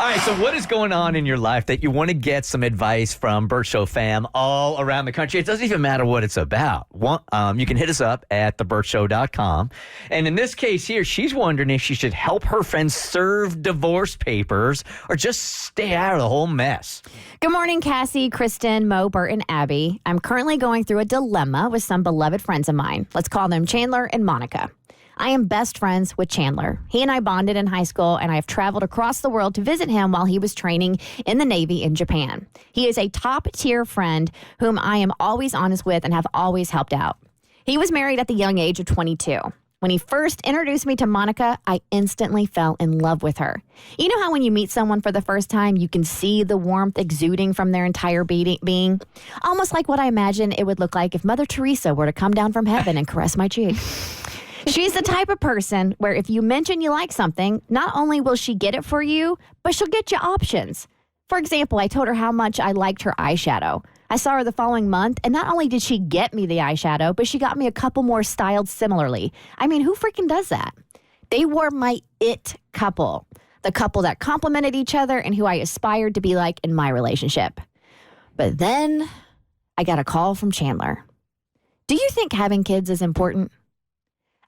All right, so what is going on in your life that you want to get some advice from Bert Show fam all around the country? It doesn't even matter what it's about. You can hit us up at thebertshow.com. And in this case here, she's wondering if she should help her friends serve divorce papers or just stay out of the whole mess. Good morning, Cassie, Kristen, Mo, Bert, and Abby. I'm currently going through a dilemma with some beloved friends of mine. Let's call them Chandler and Monica. I am best friends with Chandler. He and I bonded in high school, and I have traveled across the world to visit him while he was training in the Navy in Japan. He is a top-tier friend whom I am always honest with and have always helped out. He was married at the young age of 22. When he first introduced me to Monica, I instantly fell in love with her. You know how when you meet someone for the first time, you can see the warmth exuding from their entire being? Almost like what I imagine it would look like if Mother Teresa were to come down from heaven and caress my cheek. She's the type of person where if you mention you like something, not only will she get it for you, but she'll get you options. For example, I told her how much I liked her eyeshadow. I saw her the following month, and not only did she get me the eyeshadow, but she got me a couple more styled similarly. I mean, who freaking does that? They were my it couple, the couple that complimented each other and who I aspired to be like in my relationship. But then I got a call from Chandler. Do you think having kids is important?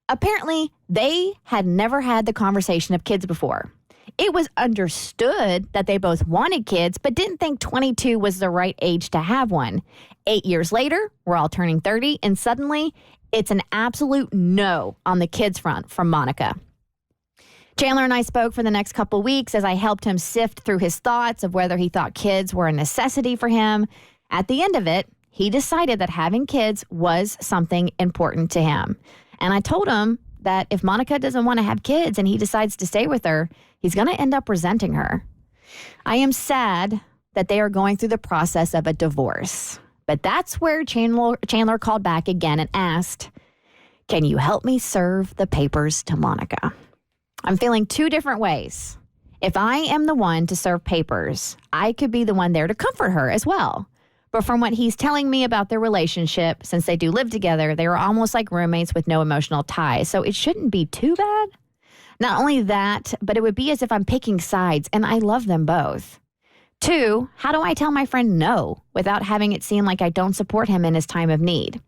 Apparently, they had never had the conversation of kids before. It was understood that they both wanted kids, but didn't think 22 was the right age to have one. 8 years later, we're all turning 30, and suddenly, it's an absolute no on the kids front from Monica. Chandler and I spoke for the next couple weeks as I helped him sift through his thoughts of whether he thought kids were a necessity for him. At the end of it, he decided that having kids was something important to him. And I told him that if Monica doesn't want to have kids and he decides to stay with her, he's going to end up resenting her. I am sad that they are going through the process of a divorce. But that's where Chandler called back again and asked, can you help me serve the papers to Monica? I'm feeling two different ways. If I am the one to serve papers, I could be the one there to comfort her as well. But from what he's telling me about their relationship, since they do live together, they are almost like roommates with no emotional ties. So it shouldn't be too bad. Not only that, but it would be as if I'm picking sides, and I love them both. 2, how do I tell my friend no without having it seem like I don't support him in his time of need?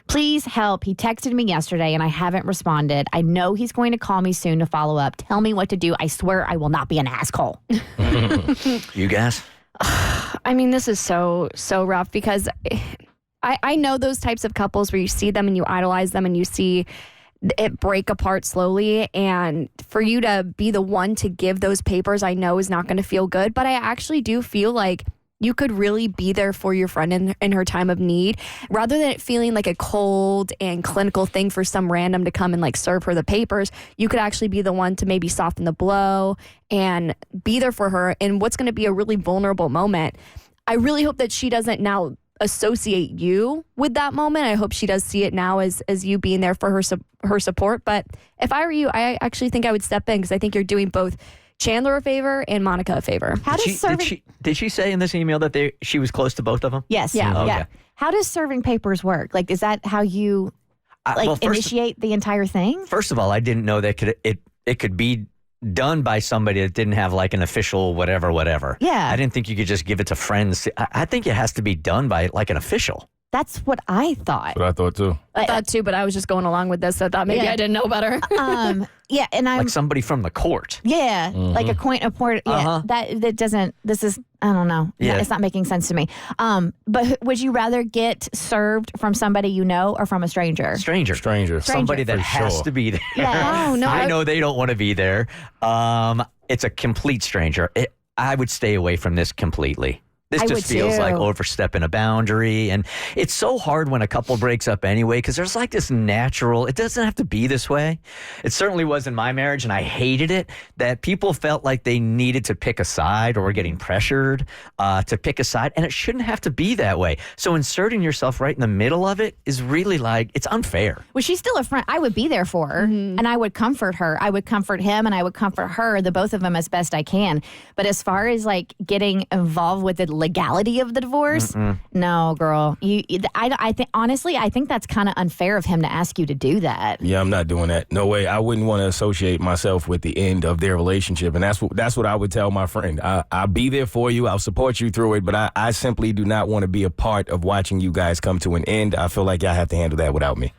Please help. He texted me yesterday, and I haven't responded. I know he's going to call me soon to follow up. Tell me what to do. I swear I will not be an asshole. You guys? I mean, this is so rough because I know those types of couples where you see them and you idolize them and you see it break apart slowly. And for you to be the one to give those papers, I know is not going to feel good. But I actually do feel like you could really be there for your friend in her time of need, rather than it feeling like a cold and clinical thing for some random to come and like serve her the papers. You could actually be the one to maybe soften the blow and be there for her in what's going to be a really vulnerable moment. I really hope that she doesn't now associate you with that moment. I hope she does see it now as you being there for her support. But if I were you, I actually think I would step in because I think you're doing both Chandler a favor and Monica a favor. Did she say in this email that she was close to both of them? Yes. Yeah. Okay. Yeah. How does serving papers work? Like, is that how you initiate the entire thing? First of all, I didn't know that it could be done by somebody that didn't have like an official whatever. Yeah. I didn't think you could just give it to friends. I think it has to be done by like an official. That's what I thought. But I thought too. I thought too, but I was just going along with this. I thought maybe I didn't know better. Yeah, and I'm like somebody from the court. Yeah, like a court. Yeah, that doesn't. This is, I don't know. Yeah. It's not making sense to me. But would you rather get served from somebody you know or from a stranger? Stranger. Somebody that has to be there. Yeah. Oh no, I know they don't want to be there. It's a complete stranger. I would stay away from this completely. This just feels like overstepping a boundary. And it's so hard when a couple breaks up anyway, because there's like this natural, it doesn't have to be this way. It certainly was in my marriage, and I hated it, that people felt like they needed to pick a side or were getting pressured to pick a side. And it shouldn't have to be that way. So inserting yourself right in the middle of it is really like, it's unfair. Well, she's still a friend. I would be there for her, and I would comfort her. I would comfort him, and I would comfort her, the both of them, as best I can. But as far as like getting involved with the legality of the divorce. No, girl. I think honestly, I think that's kind of unfair of him to ask you to do that. Yeah, I'm not doing that. No way. I wouldn't want to associate myself with the end of their relationship, and that's what I would tell my friend. I'll be there for you. I'll support you through it, but I simply do not want to be a part of watching you guys come to an end. I feel like y'all have to handle that without me.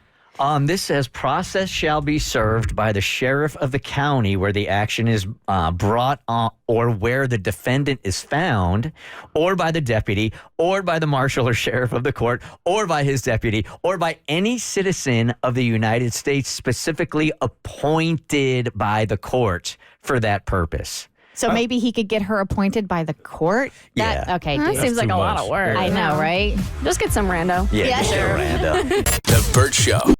This says process shall be served by the sheriff of the county where the action is brought on, or where the defendant is found, or by the deputy, or by the marshal or sheriff of the court, or by his deputy, or by any citizen of the United States specifically appointed by the court for that purpose. So maybe he could get her appointed by the court? Yeah. Okay, That dude. seems like too a lot much. of work. I know, right? Just get some rando. Yeah, Yeah, just sure. Miranda. The Bert Show.